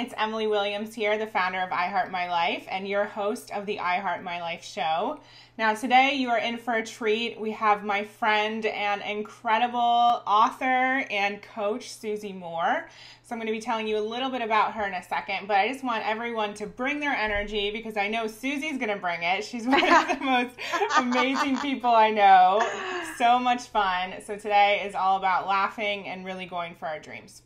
It's Emily Williams here, the founder of I Heart My Life and your host of the I Heart My Life show. Now today you are in for a treat. We have my friend and incredible author and coach, Susie Moore. So I'm going to be telling you a little bit about her in a second, but I just want everyone to bring their energy because I know Susie's going to bring it. She's one of the most amazing people I know. So much fun. So today is all about laughing and really going for our dreams.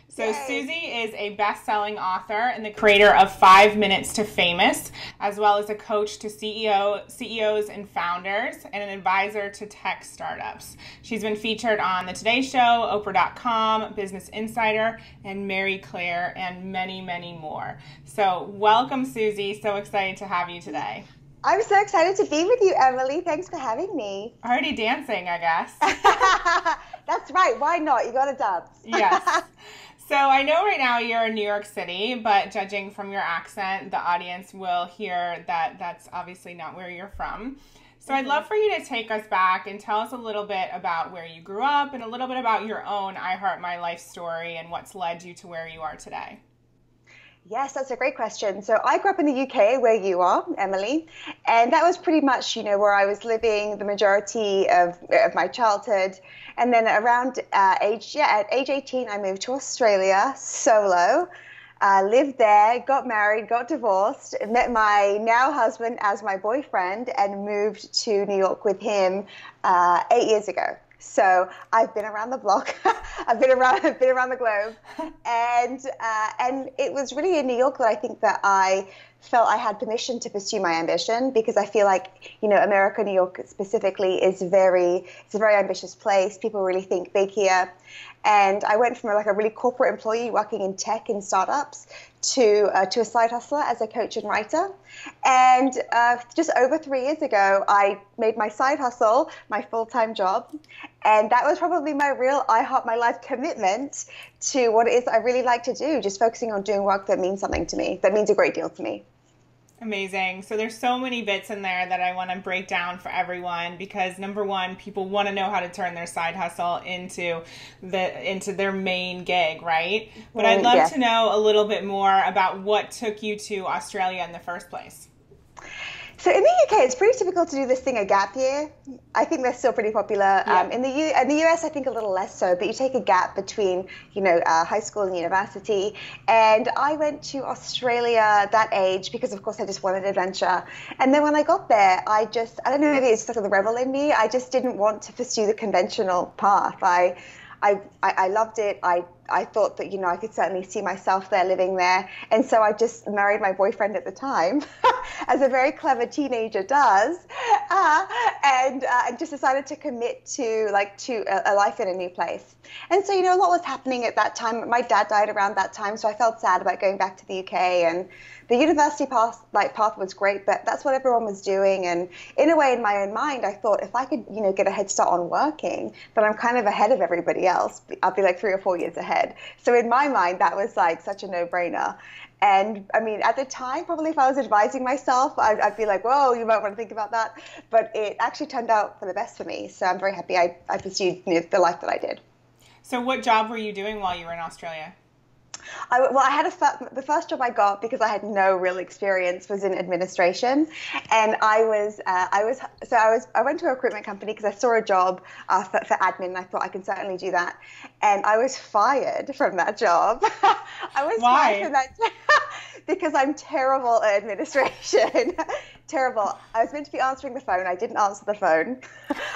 So Yay. Susie is a best-selling author and the creator of 5 Minutes to Famous, as well as a coach to CEOs and founders, and an advisor to tech startups. She's been featured on The Today Show, Oprah.com, Business Insider, and Mary Claire, and many, many more. So welcome, Susie. So excited to have you today. I'm so excited to be with you, Emily. Thanks for having me. Already dancing, I guess. That's right. Why not? You got to dance. Yes. So I know right now you're in New York City, but judging from your accent, the audience will hear that that's obviously not where you're from. So I'd love for you to take us back and tell us a little bit about where you grew up and a little bit about your own I Heart My Life story and what's led you to where you are today. Yes, that's a great question. So I grew up in the UK where you are, Emily, and that was pretty much, where I was living the majority of my childhood. And then around at age 18, I moved to Australia solo, lived there, got married, got divorced, met my now husband as my boyfriend, and moved to New York with him 8 years ago. So I've been around the block. I've been around the globe, and it was really in New York that I think that I felt I had permission to pursue my ambition, because I feel like America, New York specifically, it's a very ambitious place. People really think big here, and I went from a really corporate employee working in tech and startups to a side hustler as a coach and writer. And just over 3 years ago, I made my side hustle my full-time job. And that was probably my real I Heart My Life commitment to what it is I really like to do, just focusing on doing work that means something to me, that means a great deal to me. Amazing. So there's so many bits in there that I want to break down for everyone, because number one, people want to know how to turn their side hustle into their main gig, right? But I'd love to know a little bit more about what took you to Australia in the first place. So in the UK, it's pretty typical to do this thing, a gap year. I think they're still pretty popular. Yeah. In the US, I think a little less so, but you take a gap between, high school and university. And I went to Australia that age because, of course, I just wanted adventure. And then when I got there, I don't know, maybe it's sort of the rebel in me. I just didn't want to pursue the conventional path. I loved it. I thought that, I could certainly see myself there, living there. And so I just married my boyfriend at the time, as a very clever teenager does, and just decided to commit to a life in a new place. And so, a lot was happening at that time. My dad died around that time, so I felt sad about going back to the UK. And the university path was great, but that's what everyone was doing. And in a way, in my own mind, I thought if I could, get a head start on working, then I'm kind of ahead of everybody else. I'll be 3 or 4 years ahead. So in my mind, that was such a no-brainer. And I mean, at the time, probably if I was advising myself, I'd be like, whoa, you might want to think about that. But it actually turned out for the best for me. So I'm very happy I pursued the life that I did. So what job were you doing while you were in Australia? I had the first job I got, because I had no real experience, was in administration, and I went to a recruitment company because I saw a job for admin, and I thought I can certainly do that, and I was fired from that job. Why? Fired from that job because I'm terrible at administration. Terrible. I was meant to be answering the phone. I didn't answer the phone.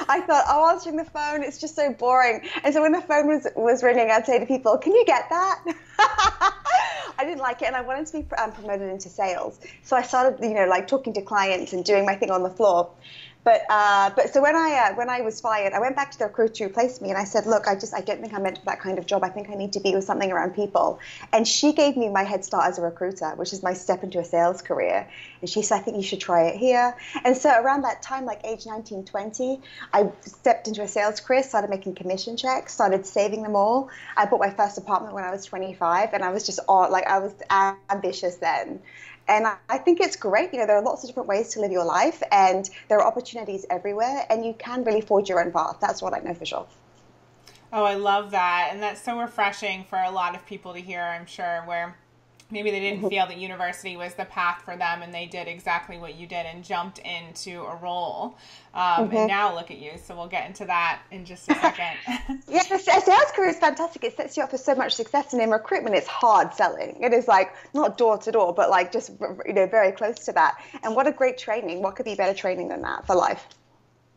I thought, answering the phone, it's just so boring. And so when the phone was ringing, I'd say to people, can you get that? I didn't like it, and I wanted to be promoted into sales. So I started, talking to clients and doing my thing on the floor. But so when I was fired, I went back to the recruiter who placed me, and I said, look, I don't think I'm meant for that kind of job. I think I need to be with something around people. And she gave me my head start as a recruiter, which is my step into a sales career. And she said, I think you should try it here. And so around that time, age 19, 20, I stepped into a sales career, started making commission checks, started saving them all. I bought my first apartment when I was 25, and I was just I was ambitious then. And I think it's great. There are lots of different ways to live your life, and there are opportunities everywhere, and you can really forge your own path. That's what I know for sure. Oh, I love that. And that's so refreshing for a lot of people to hear, I'm sure, where maybe they didn't feel that university was the path for them, and they did exactly what you did and jumped into a role. And now look at you. So we'll get into that in just a second. Yeah, the sales career is fantastic. It sets you up for so much success. And in recruitment, it's hard selling. It is like not door to door, but like just, very close to that. And what a great training. What could be better training than that for life?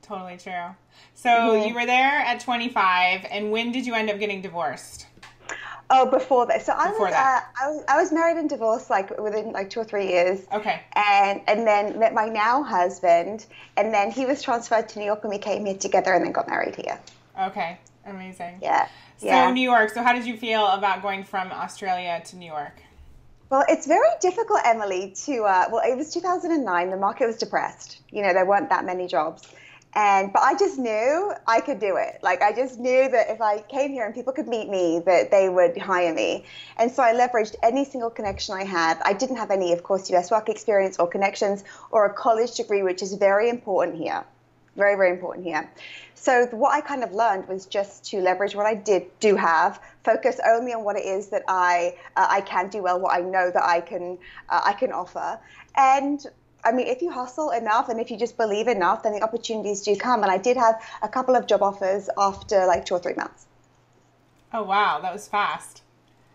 Totally true. So you were there at 25, and when did you end up getting divorced? Oh, before that. So I was married and divorced like within like 2 or 3 years. Okay. And then met my now husband, and then he was transferred to New York, and we came here together, and then got married here. Okay. Amazing. Yeah. So New York. So how did you feel about going from Australia to New York? Well, it's very difficult, Emily, to, it was 2009. The market was depressed. There weren't that many jobs. But I just knew I could do it. Like, I just knew that if I came here and people could meet me, that they would hire me. And so I leveraged any single connection I had. I didn't have any, of course, US work experience or connections or a college degree, which is very important here. Very, very important here. So what I kind of learned was just to leverage what I do have, focus only on what it is that I can do well, what I know that I can offer. And I mean, if you hustle enough and if you just believe enough, then the opportunities do come. And I did have a couple of job offers after like 2 or 3 months. Oh, wow. That was fast.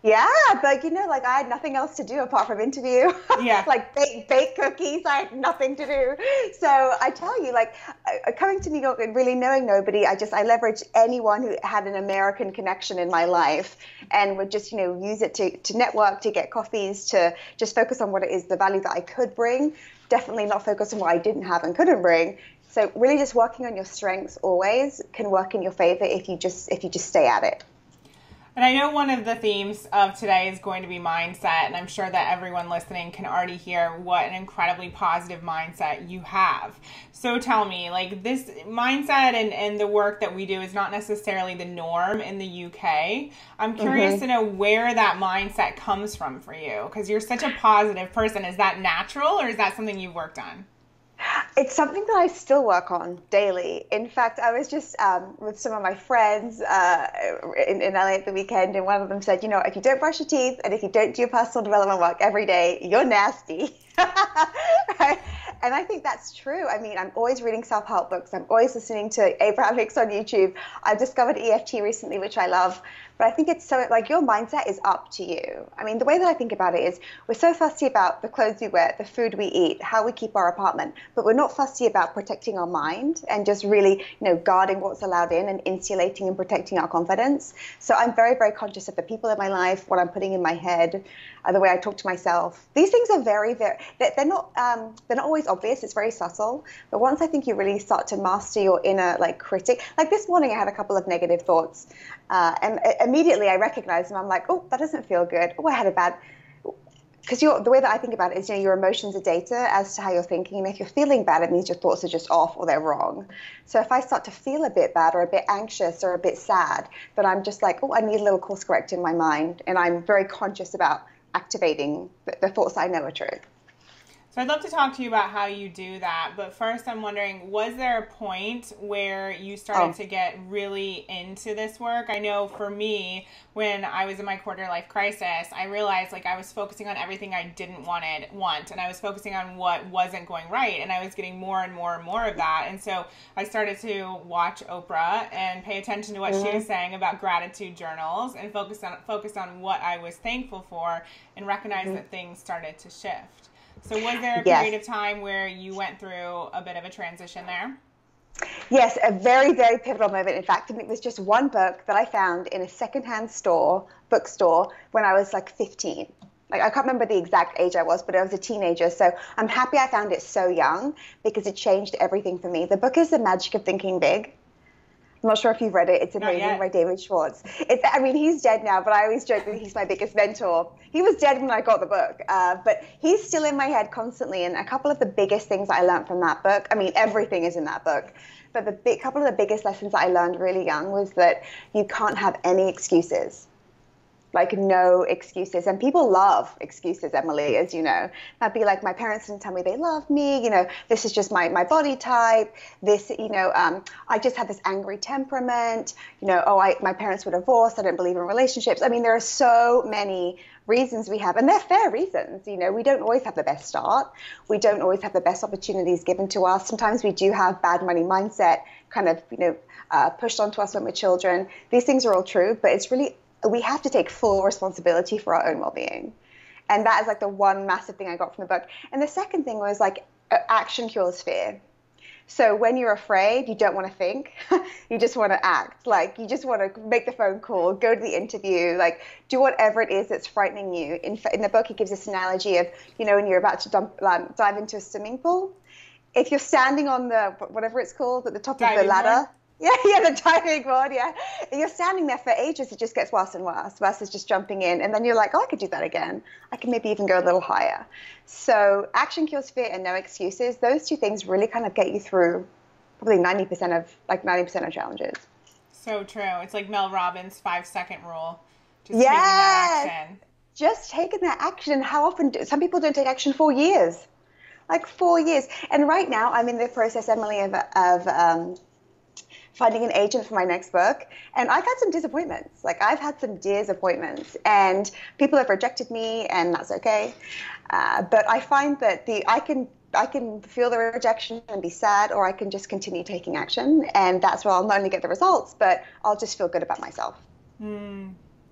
Yeah, but I had nothing else to do apart from interview. Yeah. Like bake cookies. I had nothing to do. So I tell you, coming to New York and really knowing nobody, I leveraged anyone who had an American connection in my life and would just, use it to network, to get coffees, to just focus on what it is, the value that I could bring. Definitely not focus on what I didn't have and couldn't bring. So really just working on your strengths always can work in your favor if you just stay at it. And I know one of the themes of today is going to be mindset, and I'm sure that everyone listening can already hear what an incredibly positive mindset you have. So tell me, this mindset and the work that we do is not necessarily the norm in the UK. I'm curious to know where that mindset comes from for you, because you're such a positive person. Is that natural, or is that something you've worked on? It's something that I still work on daily. In fact, I was just with some of my friends in LA at the weekend, and one of them said, if you don't brush your teeth and if you don't do your personal development work every day, you're nasty. Right? And I think that's true. I mean, I'm always reading self-help books. I'm always listening to Abraham Hicks on YouTube. I've discovered EFT recently, which I love. But I think it's so, your mindset is up to you. I mean, the way that I think about it is we're so fussy about the clothes we wear, the food we eat, how we keep our apartment, but we're not fussy about protecting our mind and just really, guarding what's allowed in and insulating and protecting our confidence. So I'm very, very conscious of the people in my life, what I'm putting in my head, the way I talk to myself. These things are very, very, they're not always obvious. It's very subtle. But once I think you really start to master your inner critic, like this morning I had a couple of negative thoughts. And immediately I recognize them. I'm like, oh, that doesn't feel good. Oh, I had a bad, because the way that I think about it is, your emotions are data as to how you're thinking. And if you're feeling bad, it means your thoughts are just off or they're wrong. So if I start to feel a bit bad or a bit anxious or a bit sad, then I'm just like, oh, I need a little course correct in my mind. And I'm very conscious about activating the thoughts I know are true. So I'd love to talk to you about how you do that. But first, I'm wondering, was there a point where you started to get really into this work? I know for me, when I was in my quarter life crisis, I realized I was focusing on everything I didn't want, and I was focusing on what wasn't going right, and I was getting more and more and more of that. And so I started to watch Oprah and pay attention to what she was saying about gratitude journals and focus on what I was thankful for, and recognize that things started to shift. So was there a period of time where you went through a bit of a transition there? Yes, a very, very pivotal moment, in fact. And it was just one book that I found in a secondhand bookstore, when I was 15. I can't remember the exact age I was, but I was a teenager. So I'm happy I found it so young because it changed everything for me. The book is The Magic of Thinking Big. I'm not sure if you've read it. It's amazing, by David Schwartz. He's dead now, but I always joke that he's my biggest mentor. He was dead when I got the book, but he's still in my head constantly. And a couple of the biggest things I learned from that book, everything is in that book, but couple of the biggest lessons that I learned really young was that you can't have any excuses. like no excuses. And people love excuses, Emily, as you know. I'd be like, my parents didn't tell me they love me. This is just my body type. This, I just have this angry temperament. My parents were divorced. I don't believe in relationships. I mean, there are so many reasons we have, and they're fair reasons. We don't always have the best start. We don't always have the best opportunities given to us. Sometimes we do have bad money mindset kind of, pushed onto us when we're children. These things are all true, but it's really, we have to take full responsibility for our own well-being. And that is like the one massive thing I got from the book. And the second thing was like action cures fear. So when you're afraid, you don't want to think, you just want to act. Like you just want to make the phone call, go to the interview, like do whatever it is that's frightening you. In the book, it gives this analogy of, when you're about to dive into a swimming pool, if you're standing on the, whatever it's called, at the top of the ladder. Board. Yeah, the diving board, yeah. And you're standing there for ages, it just gets worse and worse versus just jumping in. And then you're like, oh, I could do that again. I can maybe even go a little higher. So action cures fear and no excuses. Those two things really kind of get you through probably 90% of challenges. So true. It's like Mel Robbins' 5-second rule. Just taking that action. Just taking that action. How often some people don't take action for years. Like 4 years. And right now I'm in the process, Emily, of finding an agent for my next book. And I've had some disappointments. Like I've had some disappointments and people have rejected me and that's okay. But I find that I can feel the rejection and be sad, or I can just continue taking action. And that's where I'll not only get the results, but I'll just feel good about myself.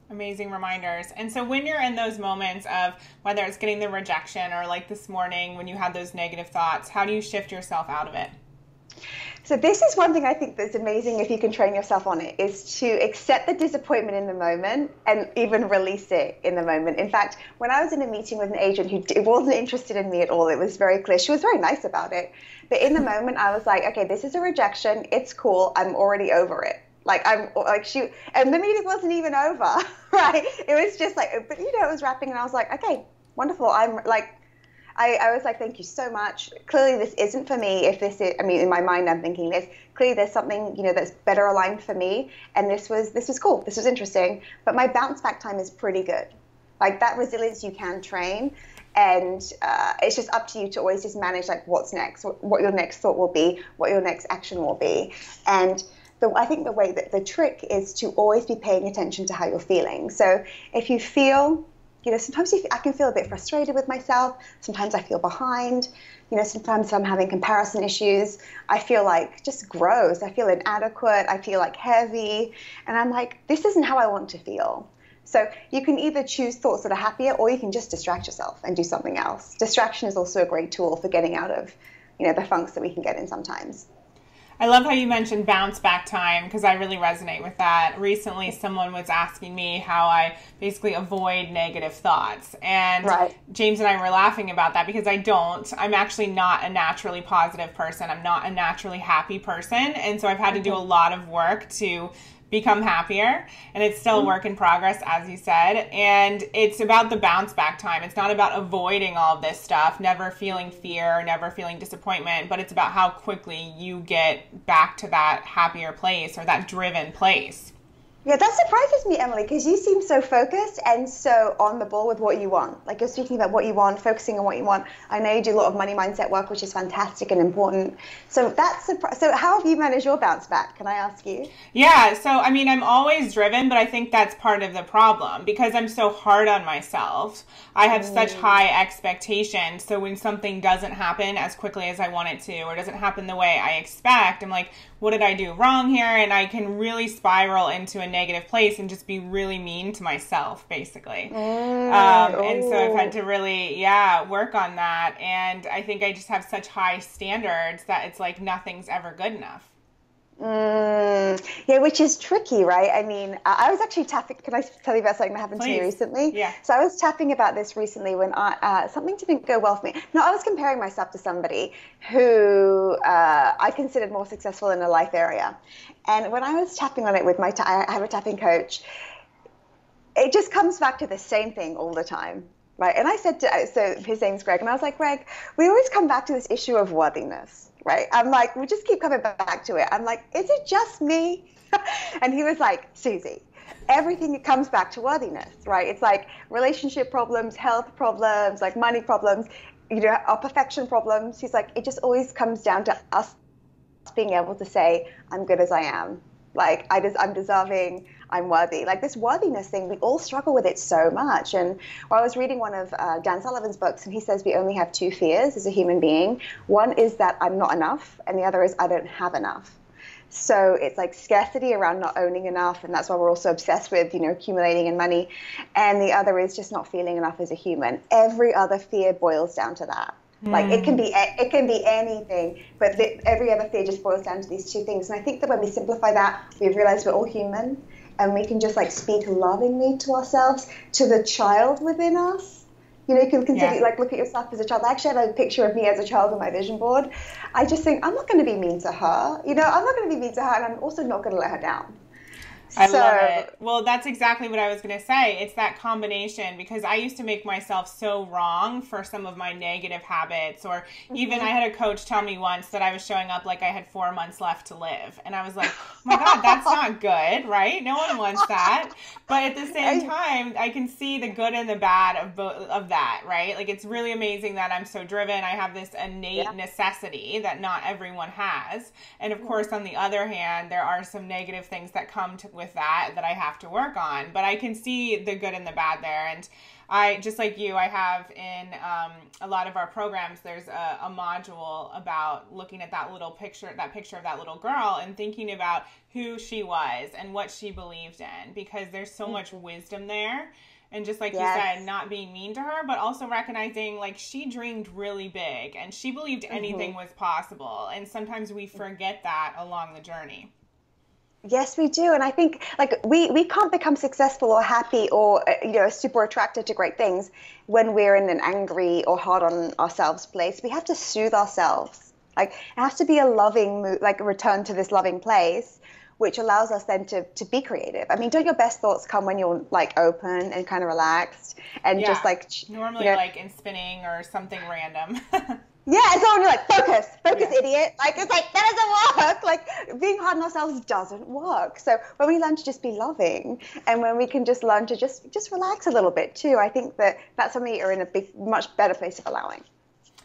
Amazing reminders. And so when you're in those moments of whether it's getting the rejection or like this morning when you had those negative thoughts, how do you shift yourself out of it? So this is one thing I think that's amazing if you can train yourself on it, is to accept the disappointment in the moment and even release it in the moment. In fact, when I was in a meeting with an agent who wasn't interested in me at all, it was very clear. She was very nice about it. But in the moment, I was like, okay, this is a rejection. It's cool. I'm already over it. And the meeting wasn't even over, right? It was just like, but it was wrapping and I was like, okay, wonderful. I was like, thank you so much. Clearly this isn't for me. In my mind, I'm thinking this. Clearly there's something, that's better aligned for me. And this was cool. This was interesting. But my bounce back time is pretty good. Like that resilience you can train. And it's just up to you to always just manage like what's next, what your next thought will be, what your next action will be. And I think the trick is to always be paying attention to how you're feeling. So if you feel, sometimes I can feel a bit frustrated with myself. Sometimes I feel behind. Sometimes I'm having comparison issues. I feel like just gross. I feel inadequate. I feel like heavy. And I'm like, this isn't how I want to feel. So you can either choose thoughts that are happier, or you can just distract yourself and do something else. Distraction is also a great tool for getting out of, the funks that we can get in sometimes. I love how you mentioned bounce back time, because I really resonate with that. Recently, someone was asking me how I basically avoid negative thoughts. And right. James and I were laughing about that because I don't. I'm actually not a naturally positive person. I'm not a naturally happy person. And so I've had to do a lot of work to become happier, and it's still a work in progress, as you said. And it's about the bounce back time. It's not about avoiding all of this stuff, never feeling fear, never feeling disappointment, but it's about how quickly you get back to that happier place or that driven place. Yeah, that surprises me, Emily, because you seem so focused and so on the ball with what you want. Like you're speaking about what you want, focusing on what you want. I know you do a lot of money mindset work, which is fantastic and important. So so how have you managed your bounce back? Can I ask you? Yeah, so I'm always driven, but I think that's part of the problem because I'm so hard on myself. I have such high expectations. So when something doesn't happen as quickly as I want it to, or doesn't happen the way I expect, I'm like, what did I do wrong here? And I can really spiral into a negative place and just be really mean to myself, basically. And so I've had to really, work on that. And I think I just have such high standards that it's like nothing's ever good enough. Yeah, which is tricky, right? I was actually tapping. Can I tell you about something that happened to me recently? Yeah. So I was tapping about this recently when something didn't go well for me. No, I was comparing myself to somebody who I considered more successful in a life area. And when I was tapping on it with I have a tapping coach, it just comes back to the same thing all the time. Right. And I said so his name's Greg, and I was like, Greg, we always come back to this issue of worthiness. Right. I'm like, we just keep coming back to it. I'm like, is it just me? And he was like, Susie, everything comes back to worthiness, right? It's like relationship problems, health problems, like money problems, our perfection problems. He's like, it just always comes down to us being able to say, I'm good as I am. Like, I'm deserving, I'm worthy. Like this worthiness thing, we all struggle with it so much. And I was reading one of Dan Sullivan's books, and he says we only have two fears as a human being. One is that I'm not enough, and the other is I don't have enough. So it's like scarcity around not owning enough, and that's why we're also obsessed with, accumulating in money. And the other is just not feeling enough as a human. Every other fear boils down to that. Like it can be anything, but every other fear just boils down to these two things. And I think that when we simplify that, we realize we're all human, and we can just like speak lovingly to ourselves, to the child within us. You can consider, like, look at yourself as a child. I actually have a picture of me as a child on my vision board. I just think I'm not going to be mean to her. I'm not going to be mean to her, and I'm also not going to let her down. I love it. Well, that's exactly what I was going to say. It's that combination, because I used to make myself so wrong for some of my negative habits, or even I had a coach tell me once that I was showing up like I had 4 months left to live. And I was like, oh my God, that's not good, right? No one wants that. But at the same time, I can see the good and the bad of that, right? Like, it's really amazing that I'm so driven. I have this innate necessity that not everyone has. And of course, on the other hand, there are some negative things that come with that I have to work on, but I can see the good and the bad there. And I, just like you, I have in a lot of our programs, there's a module about looking at that picture of that little girl and thinking about who she was and what she believed in, because there's so much wisdom there. And just like you said, not being mean to her, but also recognizing, like, she dreamed really big and she believed anything was possible. And sometimes we forget that along the journey. Yes, we do. And I think, like, we can't become successful or happy or, super attracted to great things when we're in an angry or hard on ourselves place. We have to soothe ourselves. Like, it has to be a loving, like, a return to this loving place, which allows us then to be creative. I mean, don't your best thoughts come when you're, like, open and kind of relaxed and just, like... Normally, like, in spinning or something random. Yeah, and so when you're like, focus, idiot. Like, it's like, that doesn't work. Like, being hard on ourselves doesn't work. So when we learn to just be loving, and when we can just learn to just relax a little bit too, I think that's something that you're in a much better place of allowing.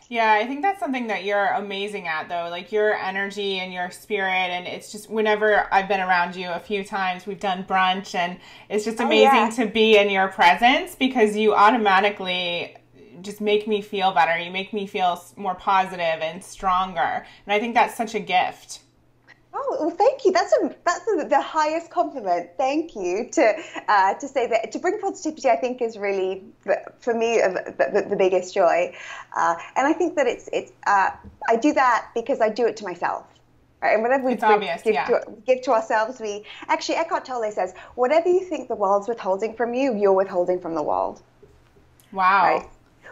Yeah, I think that's something that you're amazing at, though, like your energy and your spirit. And it's just, whenever I've been around you a few times, we've done brunch, and it's just amazing to be in your presence, because you automatically just make me feel better. You make me feel more positive and stronger. And I think that's such a gift. Oh, well, thank you. That's the highest compliment. Thank you to say that. To bring positivity, I think, is really, for me, the biggest joy. And I think that it's I do that because I do it to myself. Right? And whatever we give to ourselves, actually, Eckhart Tolle says, whatever you think the world's withholding from you, you're withholding from the world. Wow. Right?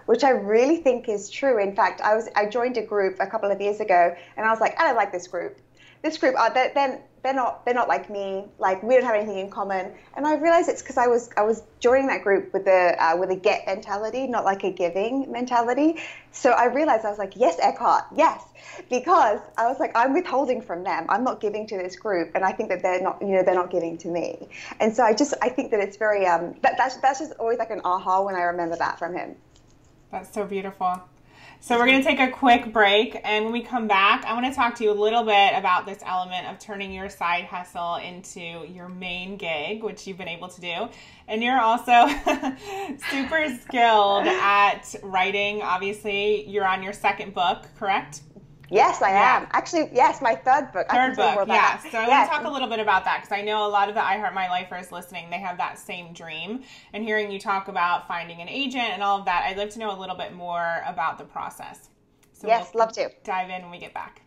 Which I really think is true. In fact, I joined a group a couple of years ago, and I was like, I don't like this group. This group, they're not like me. Like, we don't have anything in common. And I realized it's because I was joining that group with a get mentality, not like a giving mentality. So I realized, I was like, yes, Eckhart, yes, because I was like, I'm withholding from them. I'm not giving to this group, and I think that they're not giving to me. And so I think that it's very that's just always like an aha when I remember that from him. That's so beautiful. So we're going to take a quick break, and when we come back, I want to talk to you a little bit about this element of turning your side hustle into your main gig, which you've been able to do. And you're also super skilled at writing. Obviously, you're on your second book, correct? Yes, I am. Actually, yes, my third book. Third book, yeah. So I want to talk a little bit about that, because I know a lot of the I Heart My Lifers listening, they have that same dream. And hearing you talk about finding an agent and all of that, I'd like to know a little bit more about the process. So yes, love to. Dive in when we get back.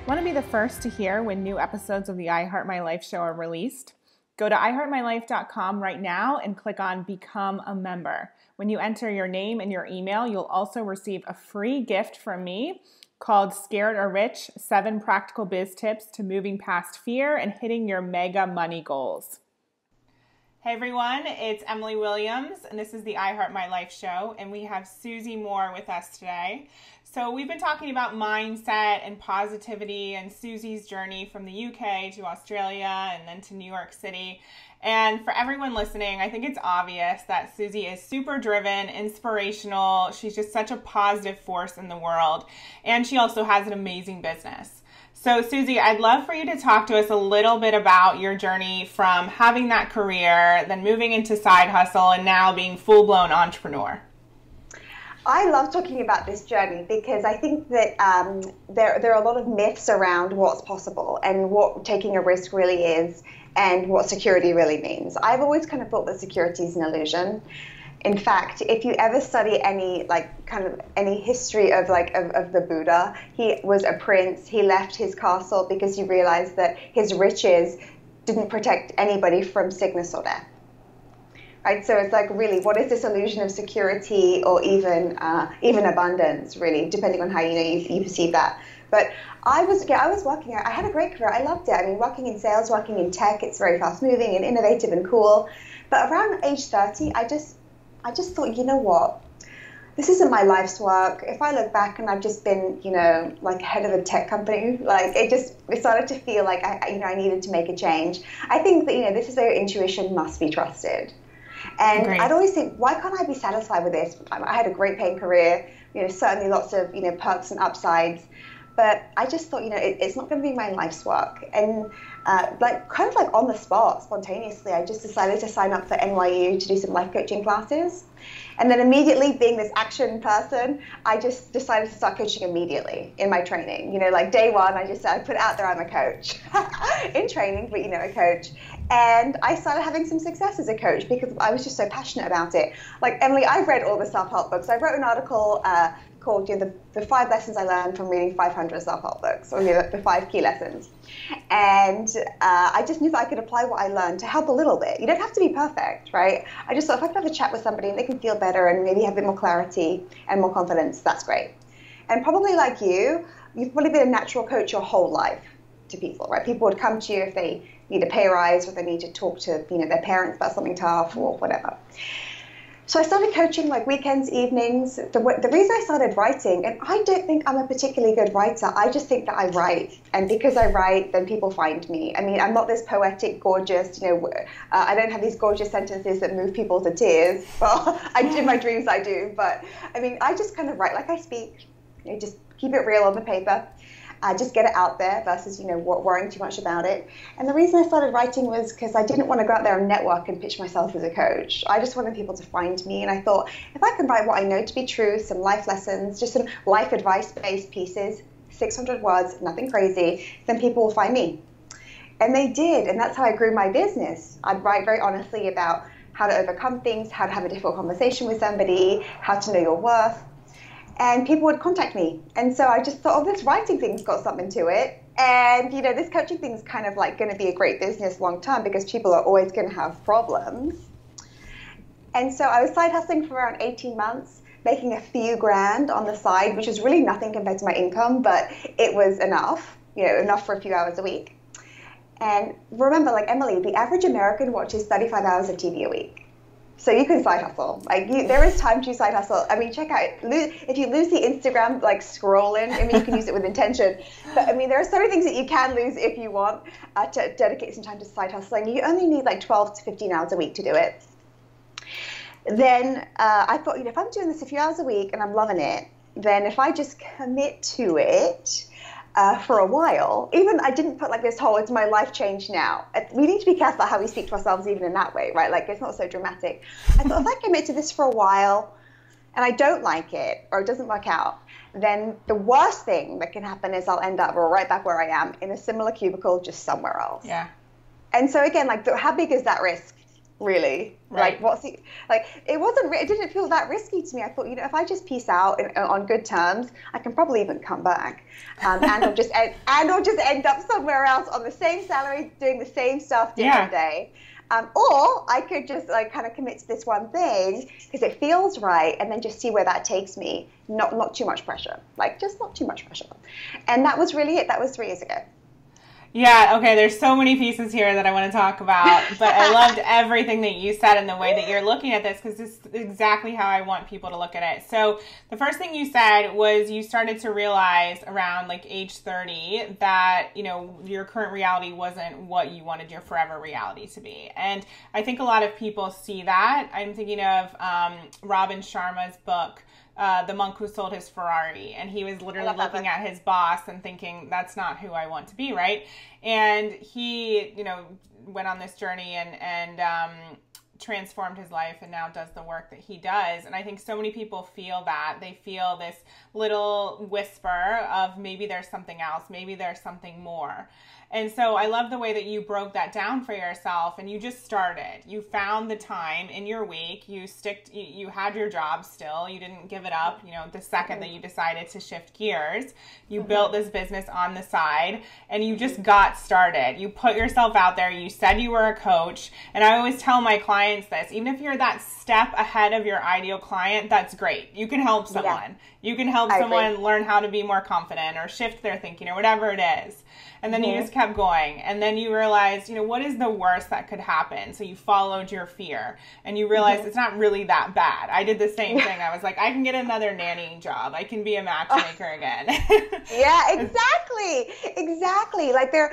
Want to be the first to hear when new episodes of the I Heart My Life show are released? Go to iheartmylife.com right now and click on Become a Member. When you enter your name and your email, you'll also receive a free gift from me called Scared or Rich, 7 Practical Biz Tips to Moving Past Fear and Hitting Your Mega Money Goals. Hey everyone, it's Emily Williams, and this is the I Heart My Life show, and we have Susie Moore with us today. So we've been talking about mindset and positivity and Susie's journey from the UK to Australia and then to New York City. And for everyone listening, I think it's obvious that Susie is super driven, inspirational. She's just such a positive force in the world. And she also has an amazing business. So Susie, I'd love for you to talk to us a little bit about your journey from having that career, then moving into side hustle, and now being full-blown entrepreneur. I love talking about this journey because I think that there are a lot of myths around what's possible and what taking a risk really is and what security really means. I've always kind of thought that security is an illusion. In fact, if you ever study any history of the Buddha, he was a prince. He left his castle because he realized that his riches didn't protect anybody from sickness or death. Right, so it's like, really, what is this illusion of security or even abundance, really, depending on how you perceive that. But I was working. I had a great career. I loved it. I mean, working in sales, working in tech, it's very fast moving and innovative and cool. But around age 30, I just thought, you know what? This isn't my life's work. If I look back and I've just been, like head of a tech company, like it started to feel like I needed to make a change. I think that, this is where your intuition must be trusted. And Great. I'd always think, why can't I be satisfied with this? I had a great paying career, certainly lots of, perks and upsides. But I just thought, it's not going to be my life's work. And kind of on the spot, spontaneously, I just decided to sign up for NYU to do some life coaching classes. And then immediately, being this action person, I just decided to start coaching immediately in my training. Day one, I put out there I'm a coach in training, but a coach. And I started having some success as a coach because I was just so passionate about it. Like, Emily, I've read all the self-help books. I wrote an article called the 5 lessons I learned from reading 500 self-help books, or the 5 key lessons. And I just knew that I could apply what I learned to help a little bit. You don't have to be perfect, right? I just thought if I could have a chat with somebody and they can feel better and maybe have a bit more clarity and more confidence, that's great. And probably like you've probably been a natural coach your whole life to people, right? People would come to you if they need a pay rise or they need to talk to their parents about something tough or whatever. So I started coaching like weekends, evenings. The reason I started writing, and I don't think I'm a particularly good writer, I just think that I write. And because I write, then people find me. I mean, I'm not this poetic, gorgeous, I don't have these gorgeous sentences that move people to tears. Well, in my dreams I do. But I mean, I just kind of write like I speak. Just keep it real on the paper. Just get it out there versus, worrying too much about it. And the reason I started writing was because I didn't want to go out there and network and pitch myself as a coach. I just wanted people to find me. And I thought, if I can write what I know to be true, some life lessons, just some life advice-based pieces, 600 words, nothing crazy, then people will find me. And they did. And that's how I grew my business. I'd write very honestly about how to overcome things, how to have a difficult conversation with somebody, how to know your worth. And people would contact me. And so I just thought, this writing thing's got something to it. And, this coaching thing's kind of like going to be a great business long term because people are always going to have problems. And so I was side hustling for around 18 months, making a few grand on the side, which was really nothing compared to my income, but it was enough, enough for a few hours a week. And remember, like Emily, the average American watches 35 hours of TV a week. So you can side hustle. There is time to side hustle. I mean, check out, if you lose the Instagram, scrolling, you can use it with intention. But there are so many things that you can lose if you want to dedicate some time to side hustling. You only need 12 to 15 hours a week to do it. Then I thought, if I'm doing this a few hours a week and I'm loving it, then if I just commit to it, for a while, even I didn't put this whole, it's my life change now. We need to be careful how we speak to ourselves even in that way, right? It's not so dramatic. I thought if I commit to this for a while and I don't like it or it doesn't work out, then the worst thing that can happen is I'll end up right back where I am in a similar cubicle, just somewhere else. Yeah. And so again, how big is that risk? Really, right. It didn't feel that risky to me. I thought, if I just peace out on good terms, I can probably even come back, and I'll just end up somewhere else on the same salary, doing the same stuff day to day. Or I could just kind of commit to this one thing because it feels right, and then just see where that takes me. Not too much pressure, just not too much pressure. And that was really it. That was 3 years ago. Yeah, okay, there's so many pieces here that I want to talk about, but I loved everything that you said and the way that you're looking at this, because this is exactly how I want people to look at it. So the first thing you said was you started to realize around like age 30 that, you know, your current reality wasn't what you wanted your forever reality to be. And I think a lot of people see that. I'm thinking of Robin Sharma's book, The Monk Who Sold His Ferrari, and he was literally looking at his boss and thinking, that's not who I want to be, right? And he, you know, went on this journey and transformed his life and now does the work that he does. And I think so many people feel that. They feel this little whisper of maybe there's something else, maybe there's something more. And so I love the way that you broke that down for yourself, and you just started. You found the time in your week. You had your job still. You didn't give it up, you know, the second that you decided to shift gears. You built this business on the side, and you just got started. You put yourself out there. You said you were a coach. And I always tell my clients this, even if you're that step ahead of your ideal client, that's great. You can help someone. Yeah. You can help someone learn how to be more confident or shift their thinking or whatever it is. And then you just kept going. And then you realized, you know, what is the worst that could happen? So you followed your fear and you realized it's not really that bad. I did the same thing. I was like, I can get another nannying job. I can be a matchmaker again. Yeah, exactly. Exactly. Like I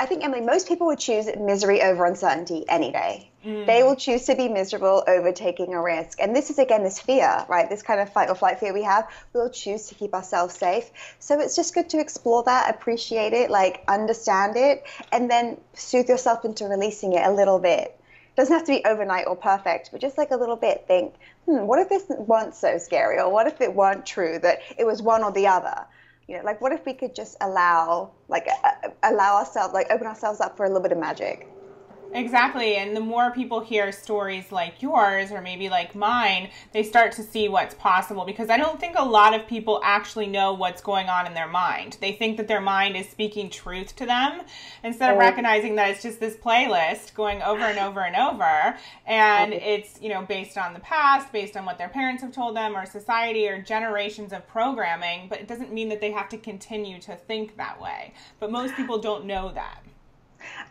think, Emily, most people would choose misery over uncertainty any day. They will choose to be miserable over taking a risk. And this is, again, this fear, right? This kind of fight or flight fear we have. We'll choose to keep ourselves safe. So it's just good to explore that, appreciate it, like understand it, and then soothe yourself into releasing it a little bit. It doesn't have to be overnight or perfect, but just like a little bit, think, what if this weren't so scary? Or what if it weren't true, that it was one or the other? You know, like what if we could just allow ourselves, like open ourselves up for a little bit of magic? Exactly. And the more people hear stories like yours or maybe like mine, they start to see what's possible, because I don't think a lot of people actually know what's going on in their mind. They think that their mind is speaking truth to them instead of recognizing that it's just this playlist going over and over and over. And it's, you know, based on the past, based on what their parents have told them or society or generations of programming. But it doesn't mean that they have to continue to think that way. But most people don't know that.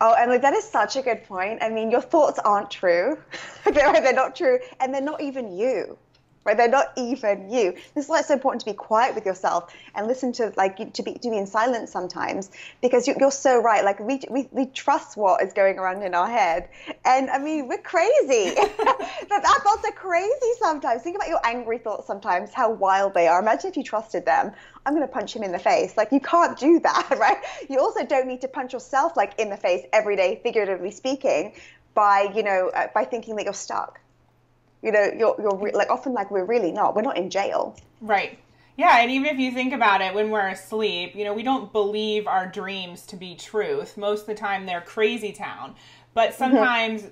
Oh, Emily, that is such a good point. I mean, your thoughts aren't true. They're not true, and they're not even you. Right? They're not even you. This is why it's so important to be quiet with yourself and listen to, like, to be in silence sometimes, because you're so right. Like, we trust what is going around in our head, and I mean, we're crazy. Our thoughts are crazy sometimes. Think about your angry thoughts sometimes, how wild they are. Imagine if you trusted them. I'm going to punch him in the face. Like, you can't do that, right? You also don't need to punch yourself, like, in the face every day, figuratively speaking, by thinking that you're stuck. You know, you're like, often, like, we're really not. We're not in jail. Right. Yeah, and even if you think about it, when we're asleep, you know, we don't believe our dreams to be truth. Most of the time, they're crazy town. But sometimes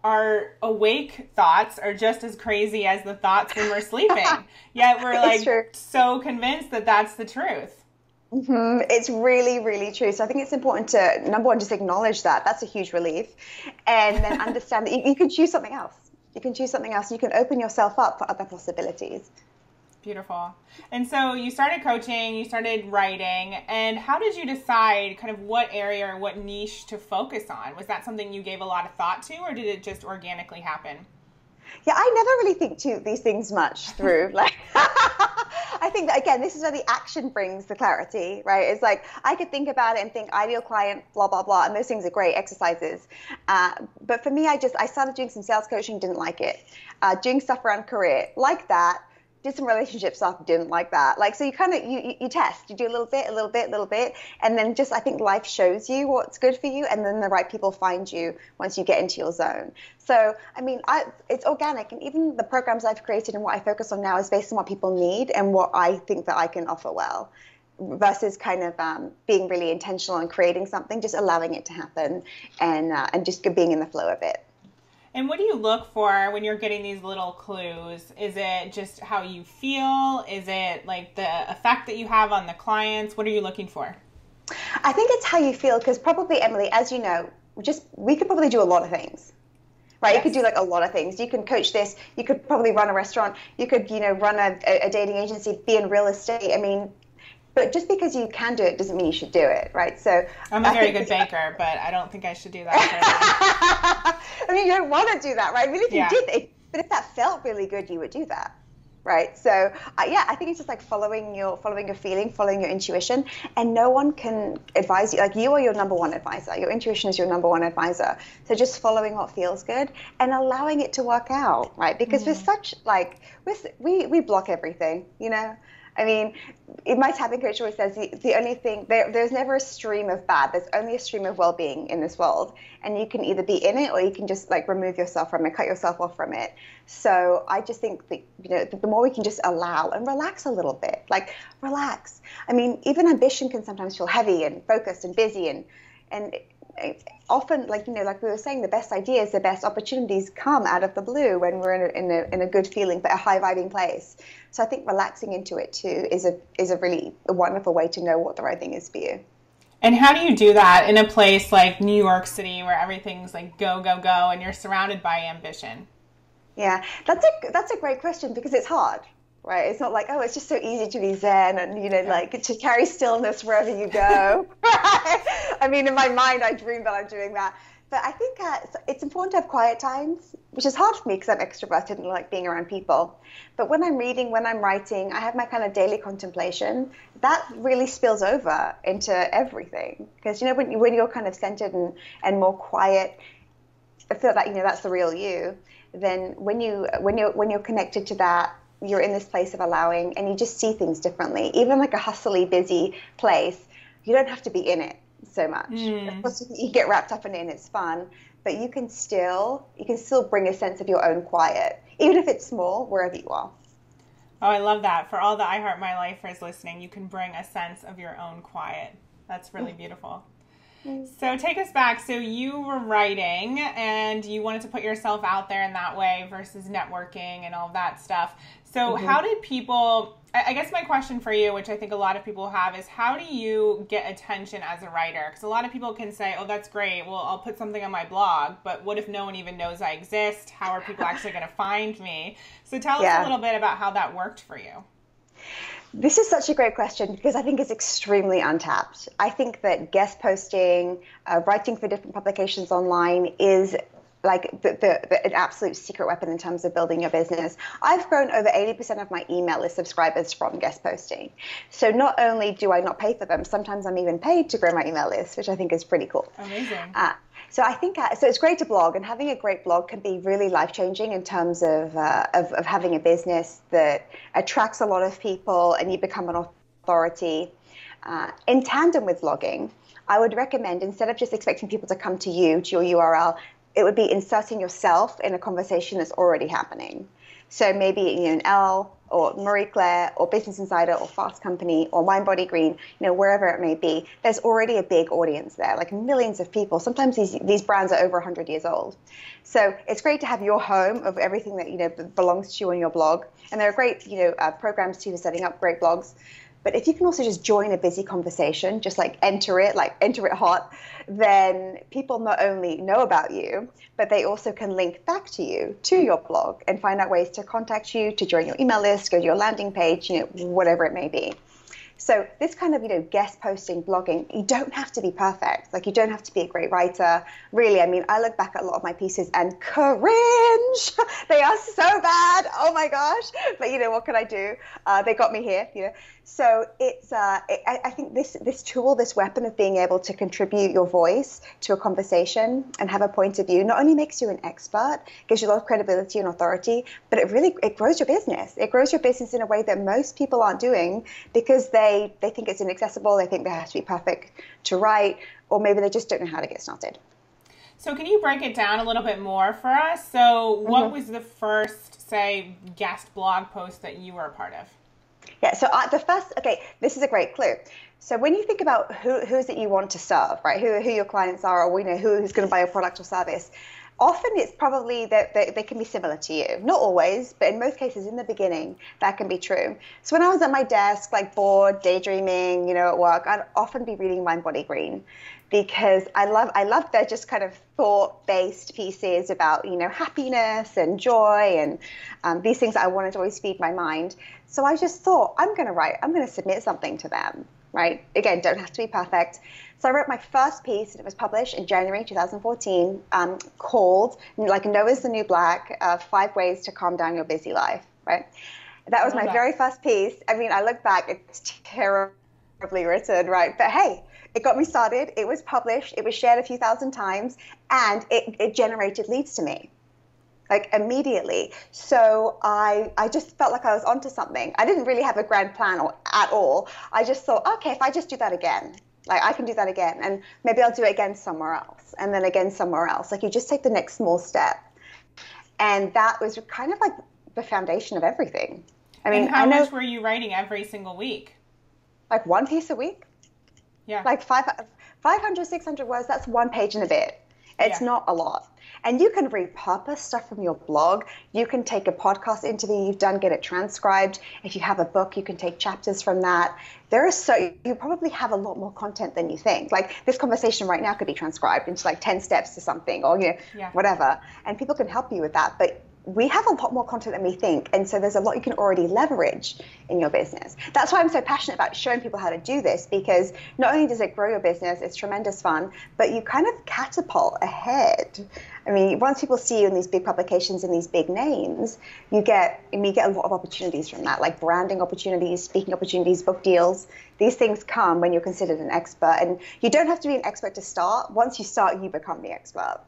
our awake thoughts are just as crazy as the thoughts when we're sleeping. Yet we're like so convinced that that's the truth. It's really, really true. So I think it's important to, number one, just acknowledge that. That's a huge relief. And then understand that you can choose something else. You can choose something else. You can open yourself up for other possibilities. Beautiful. And so you started coaching, you started writing, and how did you decide kind of what area or what niche to focus on? Was that something you gave a lot of thought to, or did it just organically happen? Yeah, I never really think to these things much through. Like, I think that, again, this is where the action brings the clarity, right? It's like, I could think about it and think ideal client, blah, blah, blah. And those things are great exercises. But for me, I started doing some sales coaching, didn't like it. Doing stuff around career, like that. Did some relationship stuff, didn't like that. Like, so you kind of, you test, you do a little bit. And then just, I think life shows you what's good for you. And then the right people find you once you get into your zone. So, I mean, it's organic. And even the programs I've created and what I focus on now is based on what people need and what I think that I can offer well, versus kind of being really intentional and creating something, just allowing it to happen and just being in the flow of it. And what do you look for when you're getting these little clues? Is it just how you feel? Is it like the effect that you have on the clients? What are you looking for? I think it's how you feel, because probably, Emily, as you know, we could probably do a lot of things. Right? Yes. You could do like a lot of things. You can coach this. You could probably run a restaurant. You could, run a dating agency, be in real estate. I mean, But just because you can do it doesn't mean you should do it, right? So I'm a very good baker, but I don't think I should do that. I mean, you don't want to do that, right? I mean, if you did it, but if that felt really good, you would do that, right? So yeah, I think it's just like following your feeling, following your intuition, and no one can advise you. Like, you are your number one advisor. Your intuition is your number one advisor. So just following what feels good and allowing it to work out, right? Because we're such like we block everything, you know. I mean, my tapping coach always says the only thing, there's never a stream of bad. There's only a stream of well-being in this world. And you can either be in it or you can just like remove yourself from it, cut yourself off from it. So I just think that, you know, the more we can just allow and relax a little bit, like relax. I mean, even ambition can sometimes feel heavy and focused and busy and often, like, you know, like we were saying, the best ideas, the best opportunities come out of the blue when we're in a good feeling, but a high vibing place. So I think relaxing into it too is a really wonderful way to know what the right thing is for you. And how do you do that in a place like New York City where everything's like go, go, go and you're surrounded by ambition? Yeah, that's a great question because it's hard. Right, it's not like, oh, it's just so easy to be zen and, you know, like to carry stillness wherever you go. Right? I mean, in my mind, I dream that I'm doing that. But I think it's important to have quiet times, which is hard for me because I'm extroverted and like being around people. But when I'm reading, when I'm writing, I have my kind of daily contemplation. That really spills over into everything. Because, you know, when you're kind of centered and more quiet, I feel that, you know, that's the real you. Then when you're connected to that, you're in this place of allowing, and you just see things differently. Even like a hustly, busy place, you don't have to be in it so much. Of course, you get wrapped up in it and it's fun, but you can still bring a sense of your own quiet, even if it's small, wherever you are. Oh, I love that. For all the I Heart My Lifers listening, you can bring a sense of your own quiet. That's really beautiful. So take us back. So you were writing and you wanted to put yourself out there in that way versus networking and all of that stuff. So how did people, I guess my question for you, which I think a lot of people have, is how do you get attention as a writer? Because a lot of people can say, oh, that's great. Well, I'll put something on my blog. But what if no one even knows I exist? How are people actually going to find me? So tell us a little bit about how that worked for you. This is such a great question because I think it's extremely untapped. I think that guest posting, writing for different publications online is like an absolute secret weapon in terms of building your business. I've grown over 80% of my email list subscribers from guest posting. So not only do I not pay for them, sometimes I'm even paid to grow my email list, which I think is pretty cool. Amazing. So I think so it's great to blog, and having a great blog can be really life-changing in terms of having a business that attracts a lot of people and you become an authority. In tandem with blogging, I would recommend, instead of just expecting people to come to you, to your URL, it would be inserting yourself in a conversation that's already happening. So maybe an Elle or Marie Claire or Business Insider or Fast Company or Mind Body Green, wherever it may be, there's already a big audience there, like millions of people. Sometimes these brands are over 100 years old. So it's great to have your home of everything that belongs to you on your blog. And there are great programs too for setting up great blogs. But if you can also just join a busy conversation, just enter it hot, then people not only know about you, but they also can link back to you, to your blog, and find out ways to contact you, to join your email list, go to your landing page, whatever it may be. So this kind of, guest posting, blogging, you don't have to be perfect. Like, you don't have to be a great writer. Really, I mean, I look back at a lot of my pieces and cringe. They are so bad. Oh my gosh. But, what can I do? They got me here, So it's, I think this tool, this weapon of being able to contribute your voice to a conversation and have a point of view, not only makes you an expert, gives you a lot of credibility and authority, but it grows your business. It grows your business in a way that most people aren't doing because they think it's inaccessible. They think they have to be perfect to write, or maybe they just don't know how to get started. So can you break it down a little bit more for us? So what was the first, say, guest blog post that you were a part of? Yeah, so this is a great clue. So when you think about who is it you want to serve, right? Who your clients are, or who's going to buy your product or service, Often it's probably that they can be similar to you. Not always, but in most cases in the beginning, that can be true. So when I was at my desk, like bored, daydreaming, at work, I'd often be reading Mind, Body, Green because I love their just kind of thought-based pieces about, happiness and joy and these things that I wanted to always feed my mind. So I just thought, I'm going to submit something to them, right? Again, don't have to be perfect. So I wrote my first piece, and it was published in January 2014, called, like Noah's the New Black, 5 Ways to Calm Down Your Busy Life, right? That was my very first piece. I mean, I look back, it's terribly written, right? But hey, it got me started. It was published. It was shared a few thousand times, and it generated leads to me, like immediately. So I just felt like I was onto something. I didn't really have a grand plan at all. I just thought, okay, if I just do that again, like I can do that again, and maybe I'll do it again somewhere else, and then again somewhere else. Like you just take the next small step. And that was kind of like the foundation of everything. I mean, and how much were you writing every single week? Like 1 piece a week. Yeah. Like 500, 600 words, that's 1 page and a bit. It's not a lot. And you can repurpose stuff from your blog. You can take a podcast interview you've done, get it transcribed. If you have a book, you can take chapters from that. You probably have a lot more content than you think. Like this conversation right now could be transcribed into like 10 steps to something or whatever. And people can help you with that. But we have a lot more content than we think. And so there's a lot you can already leverage in your business. That's why I'm so passionate about showing people how to do this, because not only does it grow your business, it's tremendous fun, but you kind of catapult ahead. I mean, once people see you in these big publications and these big names, you get a lot of opportunities from that, like branding opportunities, speaking opportunities, book deals. These things come when you're considered an expert. And you don't have to be an expert to start. Once you start, you become the expert.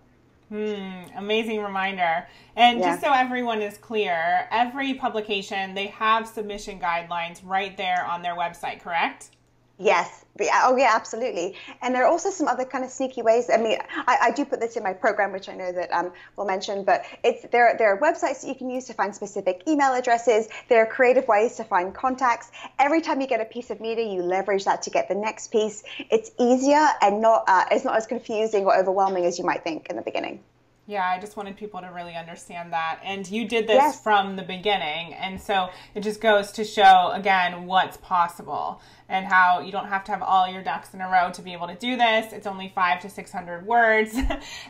Amazing reminder. And just so everyone is clear, every publication, they have submission guidelines right there on their website, correct? Yes. Oh, yeah, absolutely. And there are also some other kind of sneaky ways. I mean, I do put this in my program, which I know that we'll mention, but there are websites that you can use to find specific email addresses. There are creative ways to find contacts. Every time you get a piece of media, you leverage that to get the next piece. It's easier and it's not as confusing or overwhelming as you might think in the beginning. Yeah, I just wanted people to really understand that. And you did this from the beginning. And so it just goes to show, again, what's possible and how you don't have to have all your ducks in a row to be able to do this. It's only 500 to 600 words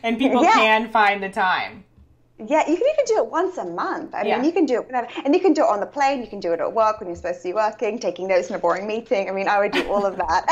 and people can find the time. Yeah, you can even do it once a month. I mean, you can do it whenever, and you can do it on the plane. You can do it at work when you're supposed to be working, taking notes in a boring meeting. I mean, I would do all of that.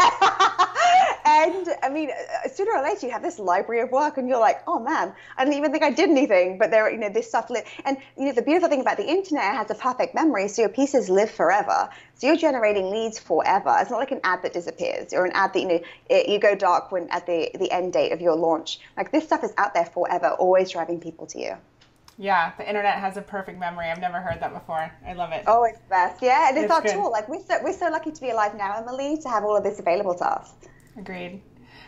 And I mean, sooner or later, you have this library of work, and you're like, oh man, I didn't even think I did anything. But there, this stuff and the beautiful thing about the internet, it has a perfect memory, so your pieces live forever. So you're generating leads forever. It's not like an ad that disappears or an ad that you go dark when at the end date of your launch. Like this stuff is out there forever, always driving people to you. Yeah, the internet has a perfect memory. I've never heard that before. I love it. Oh, it's the best. Yeah, and it's our tool. Like we're so lucky to be alive now, Emily, to have all of this available to us. Agreed.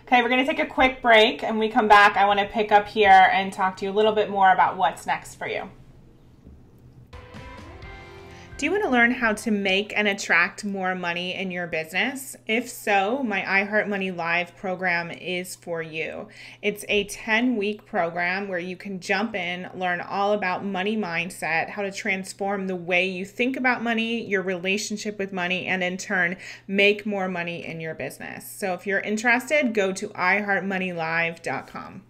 Okay, we're going to take a quick break, and when we come back, I want to pick up here and talk to you a little bit more about what's next for you. Do you want to learn how to make and attract more money in your business? If so, my I Heart Money Live program is for you. It's a 10-week program where you can jump in, learn all about money mindset, how to transform the way you think about money, your relationship with money, and in turn, make more money in your business. So if you're interested, go to iheartmoneylive.com.